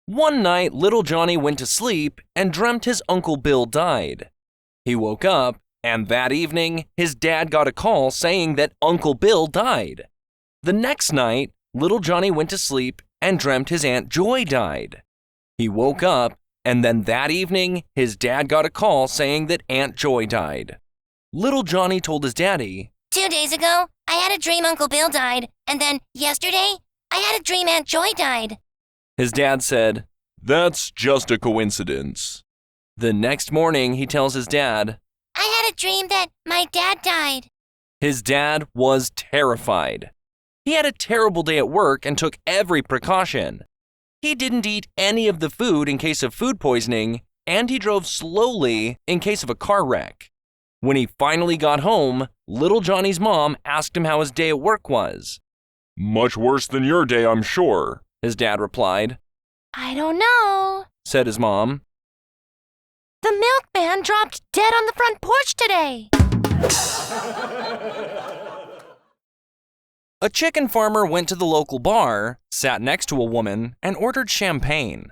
One night, little Johnny went to sleep and dreamt his Uncle Bill died. He woke up, and that evening, his dad got a call saying that Uncle Bill died. The next night, little Johnny went to sleep and dreamt his Aunt Joy died. He woke up, and then that evening, his dad got a call saying that Aunt Joy died. Little Johnny told his daddy, 2 days ago, I had a dream Uncle Bill died, and then yesterday, I had a dream Aunt Joy died. His dad said, "That's just a coincidence." The next morning, he tells his dad, I had a dream that my dad died. His dad was terrified. He had a terrible day at work and took every precaution. He didn't eat any of the food in case of food poisoning, and he drove slowly in case of a car wreck. When he finally got home, little Johnny's mom asked him how his day at work was. "Much worse than your day, I'm sure," his dad replied. I don't know, said his mom. The milkman dropped dead on the front porch today. A chicken farmer went to the local bar, sat next to a woman, and ordered champagne.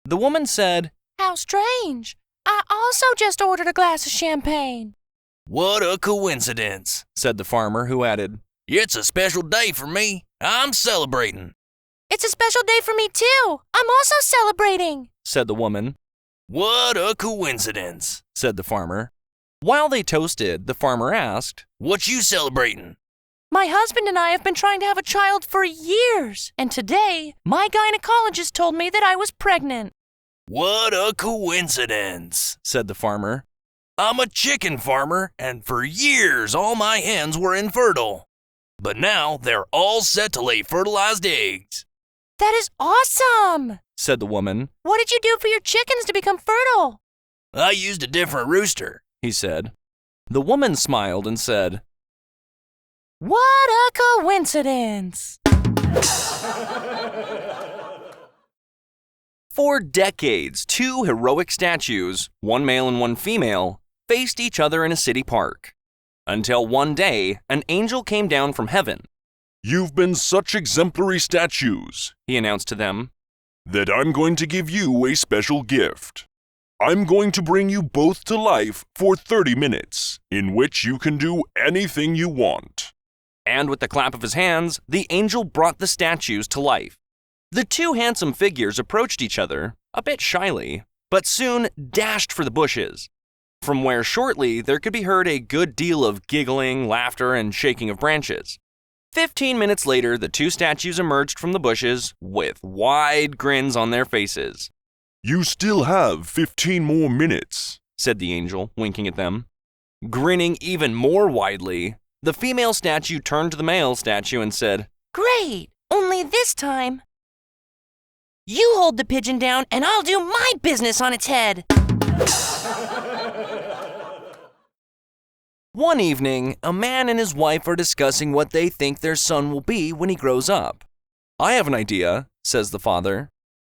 The woman said, How strange. I also just ordered a glass of champagne. "What a coincidence," said the farmer, who added, "It's a special day for me. I'm celebrating." It's a special day for me too. I'm also celebrating, said the woman. "What a coincidence," said the farmer. While they toasted, the farmer asked, "What you celebrating?" My husband and I have been trying to have a child for years, and today, my gynecologist told me that I was pregnant. "What a coincidence," said the farmer. "I'm a chicken farmer, and for years all my hens were infertile. But now they're all set to lay fertilized eggs." That is awesome, said the woman. What did you do for your chickens to become fertile? "I used a different rooster," he said. The woman smiled and said, What a coincidence. For decades, 2 heroic statues, one male and one female, faced each other in a city park. Until one day, an angel came down from heaven. "You've been such exemplary statues," he announced to them, "that I'm going to give you a special gift. I'm going to bring you both to life for 30 minutes, in which you can do anything you want." And with the clap of his hands, the angel brought the statues to life. The 2 handsome figures approached each other, a bit shyly, but soon dashed for the bushes, from where shortly there could be heard a good deal of giggling, laughter, and shaking of branches. 15 minutes later, the 2 statues emerged from the bushes with wide grins on their faces. "You still have 15 more minutes," said the angel, winking at them. Grinning even more widely, the female statue turned to the male statue and said, Great, only this time, you hold the pigeon down and I'll do my business on its head. One evening, a man and his wife are discussing what they think their son will be when he grows up. "I have an idea," says the father.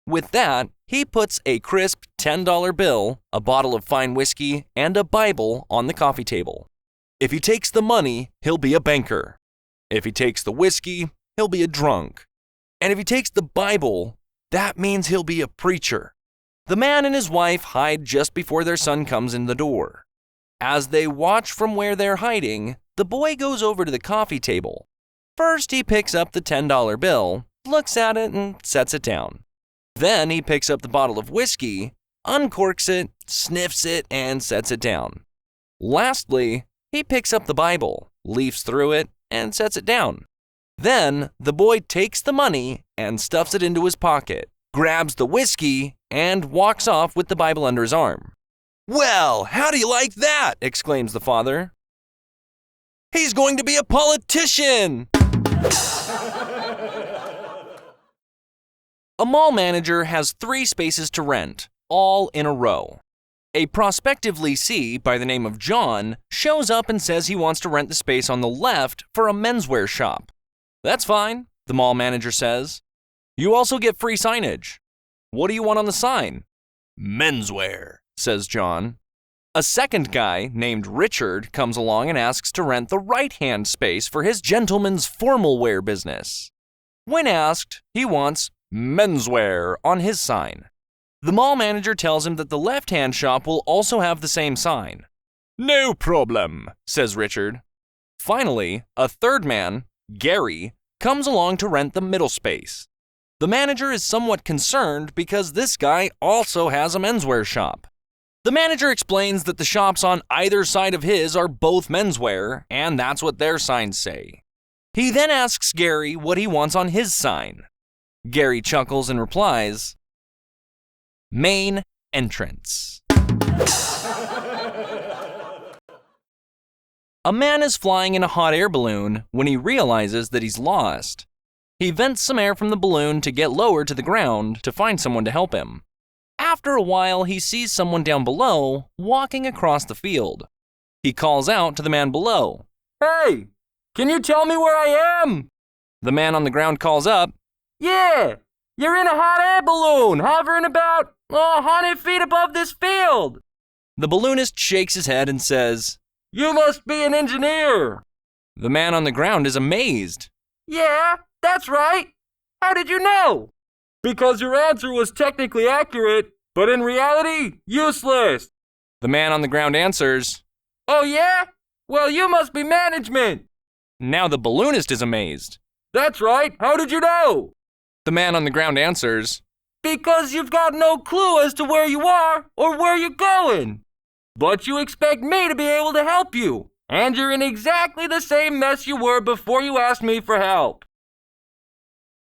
With that, he puts a crisp $10 bill, a bottle of fine whiskey, and a Bible on the coffee table. If he takes the money, he'll be a banker. If he takes the whiskey, he'll be a drunk. And if he takes the Bible, that means he'll be a preacher. The man and his wife hide just before their son comes in the door. As they watch from where they're hiding, the boy goes over to the coffee table. First, he picks up the $10 bill, looks at it, and sets it down. Then he picks up the bottle of whiskey, uncorks it, sniffs it, and sets it down. Lastly, he picks up the Bible, leafs through it, and sets it down. Then, the boy takes the money and stuffs it into his pocket, grabs the whiskey, and walks off with the Bible under his arm. "Well, how do you like that?" exclaims the father. "He's going to be a politician!" A mall manager has 3 spaces to rent, all in a row. A prospective lessee by the name of John shows up and says he wants to rent the space on the left for a menswear shop. "That's fine," the mall manager says. "You also get free signage. What do you want on the sign?" "Menswear," says John. A second guy named Richard comes along and asks to rent the right-hand space for his gentleman's formal wear business. When asked, he wants menswear on his sign. The mall manager tells him that the left-hand shop will also have the same sign. No problem, says Richard. Finally, a third man, Gary, comes along to rent the middle space. The manager is somewhat concerned because this guy also has a menswear shop. The manager explains that the shops on either side of his are both menswear, and that's what their signs say. He then asks Gary what he wants on his sign. Gary chuckles and replies, "Main entrance." A man is flying in a hot air balloon when he realizes that he's lost. He vents some air from the balloon to get lower to the ground to find someone to help him. After a while, he sees someone down below walking across the field. He calls out to the man below, "Hey, can you tell me where I am?" The man on the ground calls up, "Yeah, you're in a hot air balloon hovering about 100 feet above this field." The balloonist shakes his head and says, "You must be an engineer." The man on the ground is amazed. "Yeah, that's right. How did you know?" "Because your answer was technically accurate, but in reality, useless." The man on the ground answers, "Oh yeah? Well, you must be management." Now the balloonist is amazed. "That's right. How did you know?" The man on the ground answers, "Because you've got no clue as to where you are or where you're going. But you expect me to be able to help you, and you're in exactly the same mess you were before you asked me for help.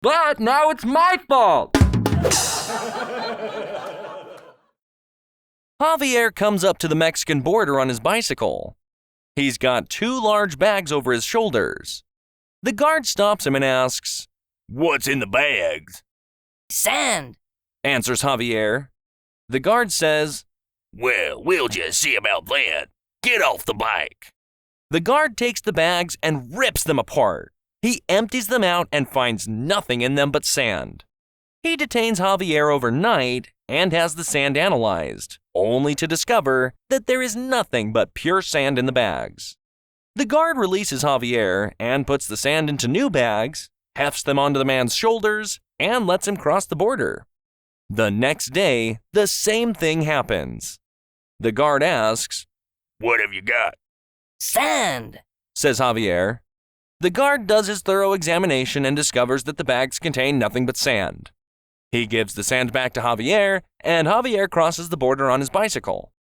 But now it's my fault." Javier comes up to the Mexican border on his bicycle. He's got 2 large bags over his shoulders. The guard stops him and asks, What's in the bags? Sand. answers Javier. The guard says, Well, we'll just see about that. Get off the bike. The guard takes the bags and rips them apart. He empties them out and finds nothing in them but sand. He detains Javier overnight and has the sand analyzed, only to discover that there is nothing but pure sand in the bags. The guard releases Javier and puts the sand into new bags, hefts them onto the man's shoulders, and lets him cross the border. The next day, the same thing happens. The guard asks, What have you got? Sand. says Javier. The guard does his thorough examination and discovers that the bags contain nothing but sand. He gives the sand back to Javier, and Javier crosses the border on his bicycle.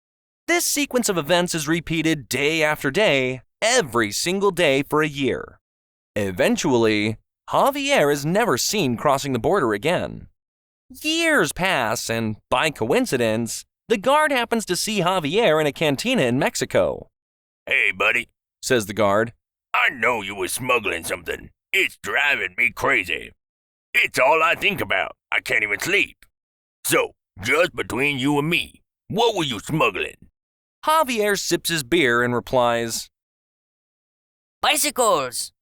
This sequence of events is repeated day after day, every single day for a year. Eventually, Javier is never seen crossing the border again. Years pass, and by coincidence, the guard happens to see Javier in a cantina in Mexico. Hey, buddy, Says the guard, I know you was smuggling something. It's driving me crazy. It's all I think about. I can't even sleep. So, just between you and me, what were you smuggling? Javier sips his beer and replies, Bicycles.